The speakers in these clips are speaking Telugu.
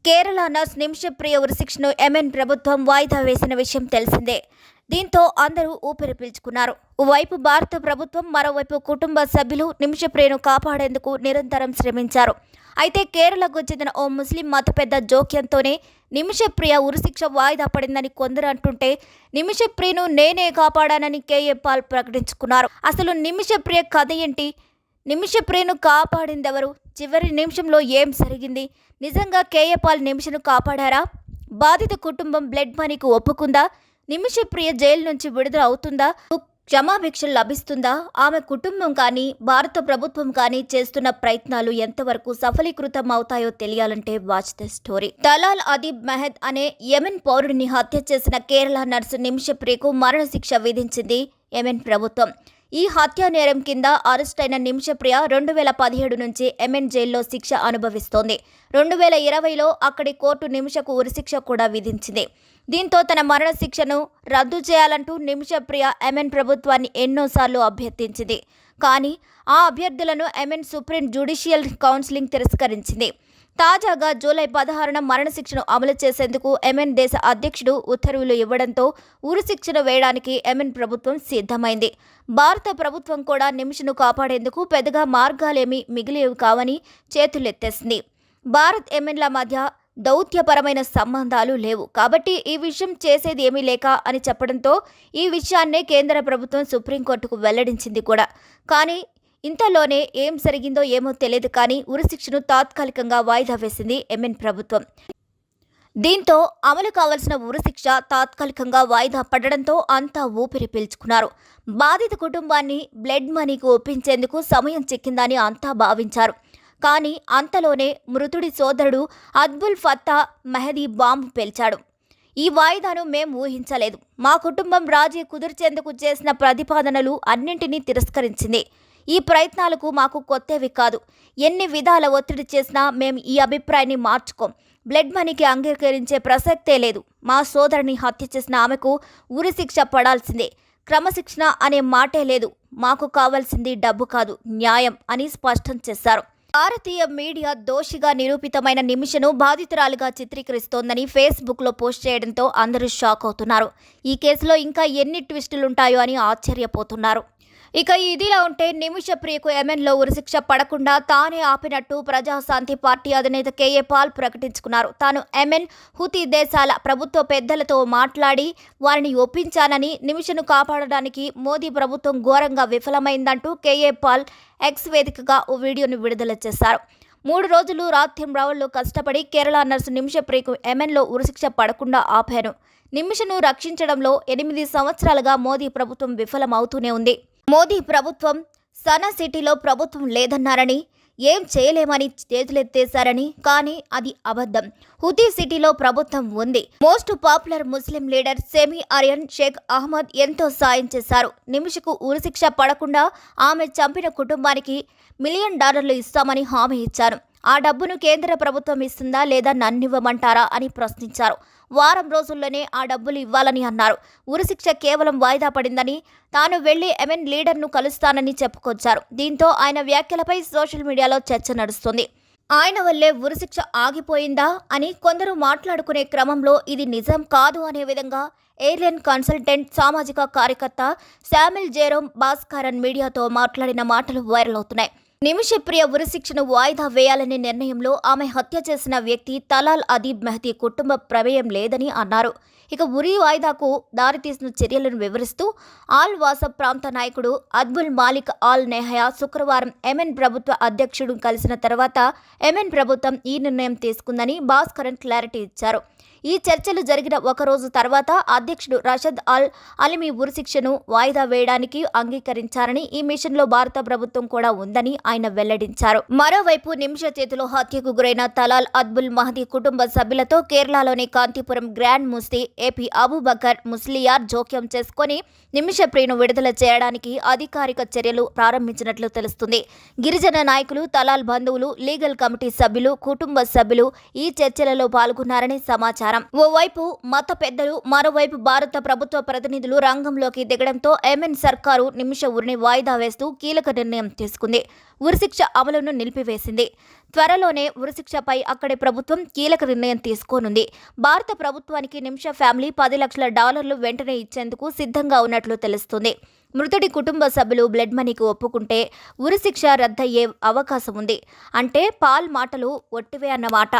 కేరళ నర్స్ నిమిషప్రియ ఉరిశిక్షను ఎంఎన్ ప్రభుత్వం వాయిదా వేసిన విషయం తెలిసిందే. దీంతో అందరూ ఊపిరి పీల్చుకున్నారు. ఓవైపు భారత ప్రభుత్వం, మరోవైపు కుటుంబ సభ్యులు నిమిషప్రియను కాపాడేందుకు నిరంతరం శ్రమించారు. అయితే కేరళకు చెందిన ఓ ముస్లిం మత పెద్ద జోక్యంతోనే నిమిషప్రియ ఉరిశిక్ష వాయిదా పడిందని కొందరు అంటుంటే, నిమిషప్రియను నేనే కాపాడానని కేఏ పాల్ ప్రకటించుకున్నారు. అసలు నిమిషప్రియ కథ ఏంటి? నిమిషప్రియను కాపాడిందెవరు? చివరి నిమిషంలో ఏం జరిగింది? నిజంగా కేఏ పాల్ నిమిషను కాపాడారా? బాధిత కుటుంబం బ్లడ్ మనీకి ఒప్పుకుందా? నిమిషప్రియ జైలు నుంచి విడుదల అవుతుందా? క్షమాభిక్షలు లభిస్తుందా? ఆమె కుటుంబం కానీ, భారత ప్రభుత్వం కానీ చేస్తున్న ప్రయత్నాలు ఎంతవరకు సఫలీకృతం అవుతాయో తెలియాలంటే watch the story. Talal అదీబ్ Mohd అనే యెమెన్ పౌరుడిని హత్య చేసిన కేరళ నర్సు నిమిషప్రియకు మరణశిక్ష విధించింది యెమెన్ ప్రభుత్వం. ఈ హత్యా నేరం కింద అరెస్ట్ అయిన నిమిషప్రియ 2017 నుంచి యెమెన్ జైల్లో శిక్ష అనుభవిస్తోంది. 2020లో అక్కడి కోర్టు నిమిషకు ఉరిశిక్ష కూడా విధించింది. దీంతో తన మరణశిక్షను రద్దు చేయాలంటూ నిమిషప్రియ యెమెన్ ప్రభుత్వాన్ని ఎన్నోసార్లు అభ్యర్థించింది. కానీ ఆ అభ్యర్థులను యెమెన్ సుప్రీం జ్యుడిషియల్ కౌన్సిల్ తిరస్కరించింది. తాజాగా జూలై 16న మరణశిక్షను అమలు చేసేందుకు యెమెన్ దేశ అధ్యక్షుడు ఉత్తర్వులు ఇవ్వడంతో ఉరిశిక్షను వేయడానికి యెమెన్ ప్రభుత్వం సిద్ధమైంది. భారత ప్రభుత్వం కూడా నిమిషను కాపాడేందుకు పెద్దగా మార్గాలేమీ మిగిలేవి కావని చేతులెత్తేసింది. భారత్ యెమెన్ల మధ్య దౌత్యపరమైన సంబంధాలు లేవు కాబట్టి ఈ విషయం చేసేది ఏమీ లేక అని చెప్పడంతో ఈ విషయాన్నే కేంద్ర ప్రభుత్వం సుప్రీంకోర్టుకు వెల్లడించింది కూడా. కానీ ఇంతలోనే ఏం జరిగిందో ఏమో తెలియదు కానీ ఉరిశిక్షను తాత్కాలికంగా వాయిదా వేసింది యెమెన్ ప్రభుత్వం. దీంతో అమలు కావాల్సిన ఉరిశిక్ష తాత్కాలికంగా వాయిదా పడడంతో అంతా ఊపిరి పీల్చుకున్నారు. బాధిత కుటుంబాన్ని బ్లడ్ మనీకి ఒప్పించేందుకు సమయం చిక్కిందని అంతా భావించారు. కానీ అంతలోనే మృతుడి సోదరుడు అద్బుల్ ఫత్తా మెహదీ బాంబు పేల్చాడు. ఈ వాయిదాను మేం ఊహించలేదు. మా కుటుంబం రాజీ కుదిర్చేందుకు చేసిన ప్రతిపాదనలు అన్నింటినీ తిరస్కరించింది. ఈ ప్రయత్నాలకు మాకు కొత్తవి కాదు. ఎన్ని విధాల ఒత్తిడి చేసినా మేం ఈ అభిప్రాయాన్ని మార్చుకోం. బ్లడ్ మనీకి అంగీకరించే ప్రసక్తే లేదు. మా సోదరుని హత్య చేసిన ఆమెకు ఉరిశిక్ష పడాల్సిందే. క్రమశిక్షణ అనే మాటే లేదు. మాకు కావాల్సింది డబ్బు కాదు, న్యాయం అని స్పష్టం చేశారు. భారతీయ మీడియా దోషిగా నిరూపితమైన నిమిషను బాధితురాలుగా చిత్రీకరిస్తోందని ఫేస్బుక్లో పోస్ట్ చేయడంతో అందరూ షాక్ అవుతున్నారు. ఈ కేసులో ఇంకా ఎన్ని ట్విస్టులుంటాయో అని ఆశ్చర్యపోతున్నారు. ఇక ఇదిలా ఉంటే నిమిషప్రియకు యెమెన్లో ఉరిశిక్ష పడకుండా తానే ఆపినట్టు ప్రజాశాంతి పార్టీ అధినేత కేఏ పాల్ ప్రకటించుకున్నారు. తాను యెమెన్, హుతీ దేశాల ప్రభుత్వ పెద్దలతో మాట్లాడి వారిని ఒప్పించానని, నిమిషను కాపాడడానికి మోదీ ప్రభుత్వం ఘోరంగా విఫలమైందంటూ కేఏ పాల్ ఎక్స్ వేదికగా ఓ వీడియోను విడుదల చేశారు. 3 రోజులు రాత్రింబవళ్లు కష్టపడి కేరళ నర్సు నిమిషప్రియకు యెమెన్లో ఉరిశిక్ష పడకుండా ఆపాను. నిమిషను రక్షించడంలో 8 సంవత్సరాలుగా మోదీ ప్రభుత్వం విఫలమవుతూనే ఉంది. మోదీ ప్రభుత్వం సనా సిటీలో ప్రభుత్వం లేదన్నారని, ఏం చేయలేమని చేతులెత్తేశారని. కానీ అది అబద్ధం. హుతీ సిటీలో ప్రభుత్వం ఉంది. మోస్ట్ పాపులర్ ముస్లిం లీడర్ సెమీ అరియన్ షేక్ అహ్మద్ ఎంతో సాయం చేశారు. నిమిషకు ఉరిశిక్ష పడకుండా ఆమె చంపిన కుటుంబానికి $1 మిలియన్ ఇస్తామని హామీ ఇచ్చారు. ఆ డబ్బును కేంద్ర ప్రభుత్వం ఇస్తుందా లేదా నన్నివ్వమంటారా అని ప్రశ్నించారు. వారం రోజుల్లోనే ఆ డబ్బులు ఇవ్వాలని అన్నారు. ఉరిశిక్ష కేవలం వాయిదా పడిందని, తాను వెళ్లి యెమెన్ లీడర్ను కలుస్తానని చెప్పుకొచ్చారు. దీంతో ఆయన వ్యాఖ్యలపై సోషల్ మీడియాలో చర్చ నడుస్తుంది. ఆయన వల్లే ఉరిశిక్ష ఆగిపోయిందా అని కొందరు మాట్లాడుకునే క్రమంలో ఇది నిజం కాదు అనే విధంగా ఎయిర్లైన్ కన్సల్టెంట్, సామాజిక కార్యకర్త శామిల్ జెరోమ్ భాస్కరన్ మీడియాతో మాట్లాడిన మాటలు వైరల్ అవుతున్నాయి. నిమిషప్రియ ఉరిశిక్షను వాయిదా వేయాలనే నిర్ణయంలో ఆమె హత్య చేసిన వ్యక్తి తలాల్ అదీబ్ మెహదీ కుటుంబ ప్రమేయం లేదని అన్నారు. ఇక ఉరి వాయిదాకు దారితీసిన చర్యలను వివరిస్తూ ఆల్ వాసబ్ ప్రాంత నాయకుడు అద్బుల్ మాలిక్ ఆల్ నెహయా శుక్రవారం యెమెన్ ప్రభుత్వ అధ్యక్షుడు కలిసిన తర్వాత యెమెన్ ప్రభుత్వం ఈ నిర్ణయం తీసుకుందని భాస్కరన్ క్లారిటీ ఇచ్చారు. ఈ చర్చలు జరిగిన ఒక రోజు తర్వాత అధ్యక్షుడు రషద్ అల్ అలిమి ఉరిశిక్షను వాయిదా వేయడానికి అంగీకరించారని, ఈ మిషన్లో భారత ప్రభుత్వం కూడా ఉందని ఆయన వెల్లడించారు. మరోవైపు నిమిష చేతిలో హత్యకు గురైన తలాల్ అద్బుల్ మహదీ కుటుంబ సభ్యులతో కేరళలోని కాంతిపురం గ్రాండ్ ముఫ్తీ ఏపీ అబూబకర్ ముస్లియార్ జోక్యం చేసుకుని నిమిషప్రియను విడుదల చేయడానికి అధికారిక చర్యలు ప్రారంభించినట్లు తెలుస్తుంది. గిరిజన నాయకులు, తలాల్ బంధువులు, లీగల్ కమిటీ సభ్యులు, కుటుంబ సభ్యులు ఈ చర్చలలో పాల్గొన్నారని సమాచారం. సమానం. ఓవైపు మత పెద్దలు, మరోవైపు భారత ప్రభుత్వ ప్రతినిధులు రంగంలోకి దిగడంతో యెమెన్ సర్కారు నిమిష ఉరిని వాయిదా వేస్తూ కీలక నిర్ణయం తీసుకుంది. ఉరిశిక్ష అమలును నిలిపివేసింది. త్వరలోనే ఉరిశిక్షపై అక్కడి ప్రభుత్వం కీలక నిర్ణయం తీసుకోనుంది. భారత ప్రభుత్వానికి నిమిష ఫ్యామిలీ $10 లక్షల వెంటనే ఇచ్చేందుకు సిద్ధంగా ఉన్నట్లు తెలుస్తుంది. మృతుడి కుటుంబ సభ్యులు బ్లడ్ మనీకి ఒప్పుకుంటే ఉరిశిక్ష రద్దయ్యే అవకాశం ఉంది. అంటే పాల్ మాటలు ఒట్టివే అన్నమాట.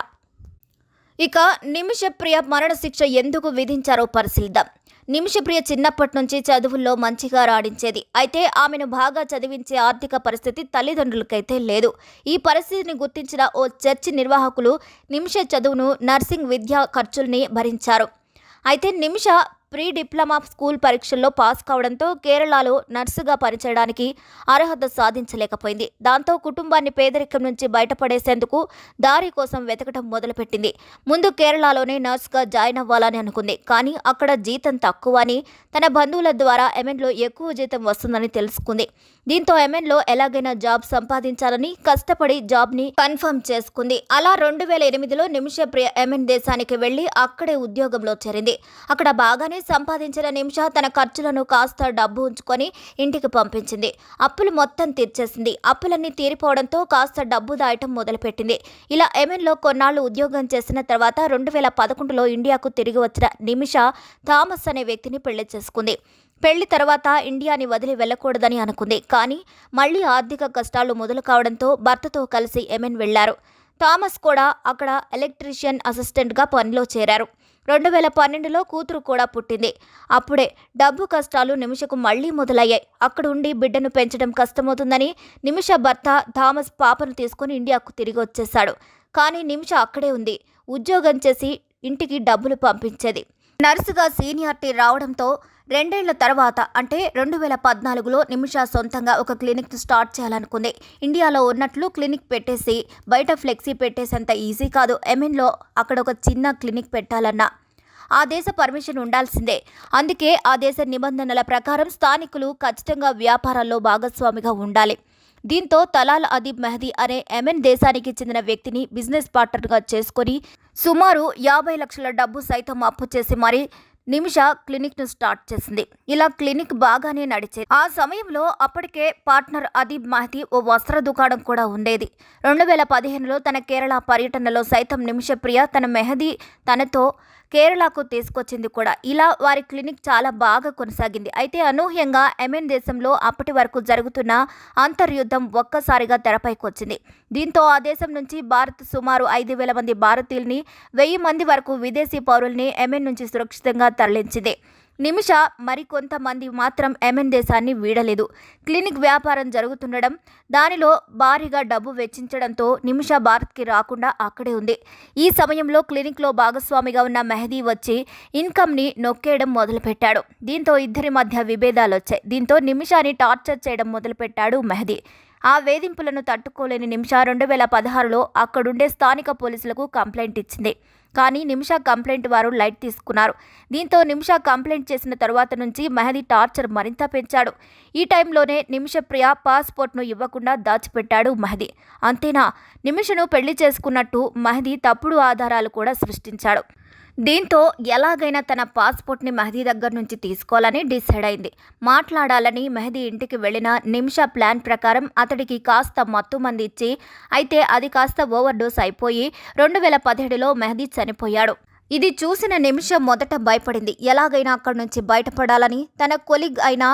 ఇక నిమిషప్రియ మరణశిక్ష ఎందుకు విధించారో పరిశీలిద్దాం. నిమిషప్రియ చిన్నప్పటి నుంచి చదువుల్లో మంచిగా రాణించేది. అయితే ఆమెను బాగా చదివించే ఆర్థిక పరిస్థితి తల్లిదండ్రులకైతే లేదు. ఈ పరిస్థితిని గుర్తించిన ఓ చర్చి నిర్వాహకులు నిమిష చదువును, నర్సింగ్ విద్యా ఖర్చుల్ని భరించారు. అయితే నిమిష ప్రీ డిప్లొమా స్కూల్ పరీక్షల్లో పాస్ కావడంతో కేరళలో నర్సుగా పనిచేయడానికి అర్హత సాధించలేకపోయింది. దాంతో కుటుంబాన్ని పేదరికం నుంచి బయటపడేసేందుకు దారి కోసం వెతకడం మొదలుపెట్టింది. ముందు కేరళలోనే నర్సుగా జాయిన్ అవ్వాలని అనుకుంది. కానీ అక్కడ జీతం తక్కువ అని, తన బంధువుల ద్వారా యెమెన్లో ఎక్కువ జీతం వస్తుందని తెలుసుకుంది. దీంతో యెమెన్లో ఎలాగైనా జాబ్ సంపాదించాలని కష్టపడి జాబ్ని కన్ఫర్మ్ చేసుకుంది. అలా 2008లో నిమిషప్రియ యెమెన్ దేశానికి వెళ్లి అక్కడే ఉద్యోగంలో చేరింది. అక్కడ బాగానే సంపాదించిన నిమిష తన ఖర్చులను కాస్త డబ్బు ఉంచుకొని ఇంటికి పంపించింది. అప్పులు మొత్తం తీర్చేసింది. అప్పులన్నీ తీరిపోవడంతో కాస్త డబ్బు దాయటం మొదలుపెట్టింది. ఇలా యెమెన్లో కొన్నాళ్లు ఉద్యోగం చేసిన తర్వాత 2011లో ఇండియాకు తిరిగి వచ్చిన నిమిష థామస్ అనే వ్యక్తిని పెళ్లి చేసుకుంది. పెళ్లి తర్వాత ఇండియాని వదిలి వెళ్లకూడదని అనుకుంది. కానీ మళ్లీ ఆర్థిక కష్టాలు మొదలు కావడంతో భర్తతో కలిసి యెమెన్ వెళ్లారు. థామస్ కూడా అక్కడ ఎలక్ట్రీషియన్ అసిస్టెంట్గా పనిలో చేరారు. 2012లో కూతురు కూడా పుట్టింది. అప్పుడే డబ్బు కష్టాలు నిమిషకు మళ్లీ మొదలయ్యాయి. అక్కడ ఉండి బిడ్డను పెంచడం కష్టమవుతుందని నిమిష భర్త థామస్ పాపను తీసుకుని ఇండియాకు తిరిగి వచ్చేశాడు. కానీ నిమిష అక్కడే ఉంది. ఉద్యోగం చేసి ఇంటికి డబ్బులు పంపించేది. నర్సుగా సీనియారిటీ రావడంతో 2 ఏళ్ల తర్వాత అంటే 2014లో నిమిష సొంతంగా ఒక క్లినిక్ స్టార్ట్ చేయాలనుకుంది. ఇండియాలో ఉన్నట్లు క్లినిక్ పెట్టేసి బయట ఫ్లెక్సీ పెట్టేసేంత ఈజీ కాదు. యెమెన్లో అక్కడ ఒక చిన్న క్లినిక్ పెట్టాలన్నా ఆ దేశ పర్మిషన్ ఉండాల్సిందే. అందుకే ఆ దేశ నిబంధనల ప్రకారం స్థానికులు ఖచ్చితంగా వ్యాపారాల్లో భాగస్వామిగా ఉండాలి. దీంతో తలాల్ అదీబ్ మెహదీ అనే యెమెన్ దేశానికి చెందిన వ్యక్తిని బిజినెస్ పార్ట్నర్గా చేసుకుని సుమారు 50 లక్షల డబ్బు సైతం అప్పు చేసి మరీ నిమిష క్లినిక్ను స్టార్ట్ చేసింది. ఇలా క్లినిక్ బాగానే నడిచేది. ఆ సమయంలో అప్పటికే పార్ట్నర్ అదీబ్ మెహదీ ఓ వస్త్ర దుకాణం కూడా ఉండేది. 2015లో తన కేరళ పర్యటనలో సైతం నిమిషప్రియ తన మెహదీ తనతో కేరళకు తీసుకొచ్చింది కూడా. ఇలా వారి క్లినిక్ చాలా బాగా కొనసాగింది. అయితే అనూహ్యంగా యెమెన్ దేశంలో అప్పటి వరకు జరుగుతున్న అంతర్యుద్ధం ఒక్కసారిగా తెరపైకి వచ్చింది. దీంతో ఆ దేశం నుంచి భారత్ సుమారు 5,000 మంది భారతీయుల్ని, 1000 మంది వరకు విదేశీ పౌరుల్ని యెమెన్ నుంచి సురక్షితంగా తరలించింది. నిమిష మరికొంతమంది మాత్రం యెమెన్ దేశాన్ని వీడలేదు. క్లినిక్ వ్యాపారం జరుగుతుండడం, దానిలో భారీగా డబ్బు వెచ్చించడంతో నిమిష భారత్కి రాకుండా అక్కడే ఉంది. ఈ సమయంలో క్లినిక్లో భాగస్వామిగా ఉన్న మెహదీ వచ్చి ఇన్కమ్ని నొక్కేయడం మొదలుపెట్టాడు. దీంతో ఇద్దరి మధ్య విభేదాలొచ్చాయి. దీంతో నిమిషాని టార్చర్ చేయడం మొదలుపెట్టాడు మెహదీ. ఆ వేధింపులను తట్టుకోలేని నిమిష 2016లో అక్కడుండే స్థానిక పోలీసులకు కంప్లైంట్ ఇచ్చింది. కానీ నిమిష కంప్లైంట్ వారు లైట్ తీసుకున్నారు. దీంతో నిమిష కంప్లైంట్ చేసిన తరువాత నుంచి మెహదీ టార్చర్ మరింత పెంచాడు. ఈ టైంలోనే నిమిషప్రియ పాస్పోర్ట్ను ఇవ్వకుండా దాచిపెట్టాడు మెహదీ. అంతేనా, నిమిషను పెళ్లి చేసుకున్నట్టు మెహదీ తప్పుడు ఆధారాలు కూడా సృష్టించాడు. దీంతో ఎలాగైనా తన పాస్పోర్ట్ని మెహదీ దగ్గర నుంచి తీసుకోవాలని డిసైడ్ అయింది. మాట్లాడాలని మెహదీ ఇంటికి వెళ్లిన నిమిష ప్లాన్ ప్రకారం అతడికి కాస్త మత్తుమంది ఇచ్చి, అయితే అది కాస్త ఓవర్ డోస్ అయిపోయి 2017లో మెహదీ చనిపోయాడు. ఇది చూసిన నిమిష మొదట భయపడింది. ఎలాగైనా అక్కడి నుంచి బయటపడాలని తన కొలీగ్ అయిన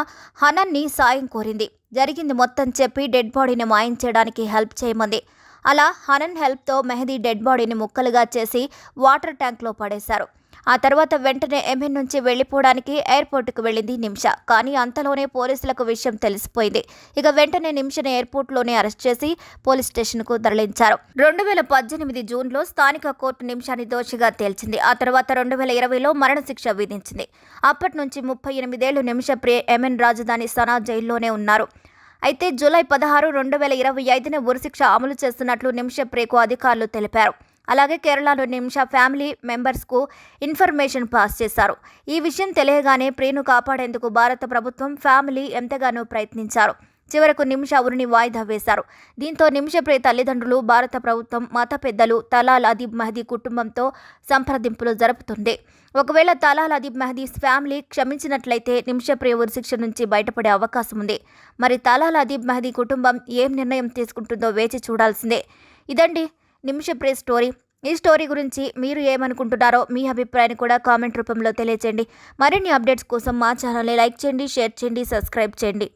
హనన్ని సాయం కోరింది. జరిగింది మొత్తం చెప్పి డెడ్ బాడీని మాయం చేయడానికి హెల్ప్ చేయమంది. అలా హనన్ హెల్ప్తో మెహదీ డెడ్ బాడీని ముక్కలుగా చేసి వాటర్ ట్యాంక్లో పడేశారు. ఆ తర్వాత వెంటనే యెమెన్ నుంచి వెళ్లిపోవడానికి ఎయిర్పోర్టుకు వెళ్ళింది నిమిష. కానీ అంతలోనే పోలీసులకు విషయం తెలిసిపోయింది. ఇక వెంటనే నిమిషను ఎయిర్పోర్ట్లోనే అరెస్ట్ చేసి పోలీస్ స్టేషన్కు తరలించారు. 2018 జూన్లో స్థానిక కోర్టు నిమిషాన్ని దోషిగా తేల్చింది. ఆ తర్వాత 2020లో మరణశిక్ష విధించింది. అప్పటి నుంచి 38 ఏళ్లు నిమిషప్రియ యెమెన్ రాజధాని సనా జైల్లోనే ఉన్నారు. అయితే జూలై 16, 2025న ఉరిశిక్ష అమలు చేస్తున్నట్లు నిమిషప్రియకు అధికారులు తెలిపారు. అలాగే కేరళలో నిమిష ఫ్యామిలీ మెంబర్స్కు ఇన్ఫర్మేషన్ పాస్ చేశారు. ఈ విషయం తెలియగానే ప్రియను కాపాడేందుకు భారత ప్రభుత్వం, ఫ్యామిలీ ఎంతగానో ప్రయత్నించారు. చివరకు నిమిష ఉరిని వాయిదా వేశారు. దీంతో నిమిషప్రియ తల్లిదండ్రులు, భారత ప్రభుత్వం, మత పెద్దలు తలాల్ అదీబ్ మెహదీ కుటుంబంతో సంప్రదింపులు జరుపుతుంది. ఒకవేళ తలాల్ అదీబ్ మెహదీ ఫ్యామిలీ క్షమించినట్లయితే నిమిషప్రియ ఉరిశిక్ష నుంచి బయటపడే అవకాశం ఉంది. మరి తలాల్ అదీబ్ మెహదీ కుటుంబం ఏం నిర్ణయం తీసుకుంటుందో వేచి చూడాల్సిందే. ఇదండి నిమిషప్రియ స్టోరీ. ఈ స్టోరీ గురించి మీరు ఏమనుకుంటున్నారో మీ అభిప్రాయాన్ని కూడా కామెంట్ రూపంలో తెలియజేయండి. మరిన్ని అప్డేట్స్ కోసం మా ఛానల్ని లైక్ చేయండి, షేర్ చేయండి, సబ్స్క్రైబ్ చేయండి.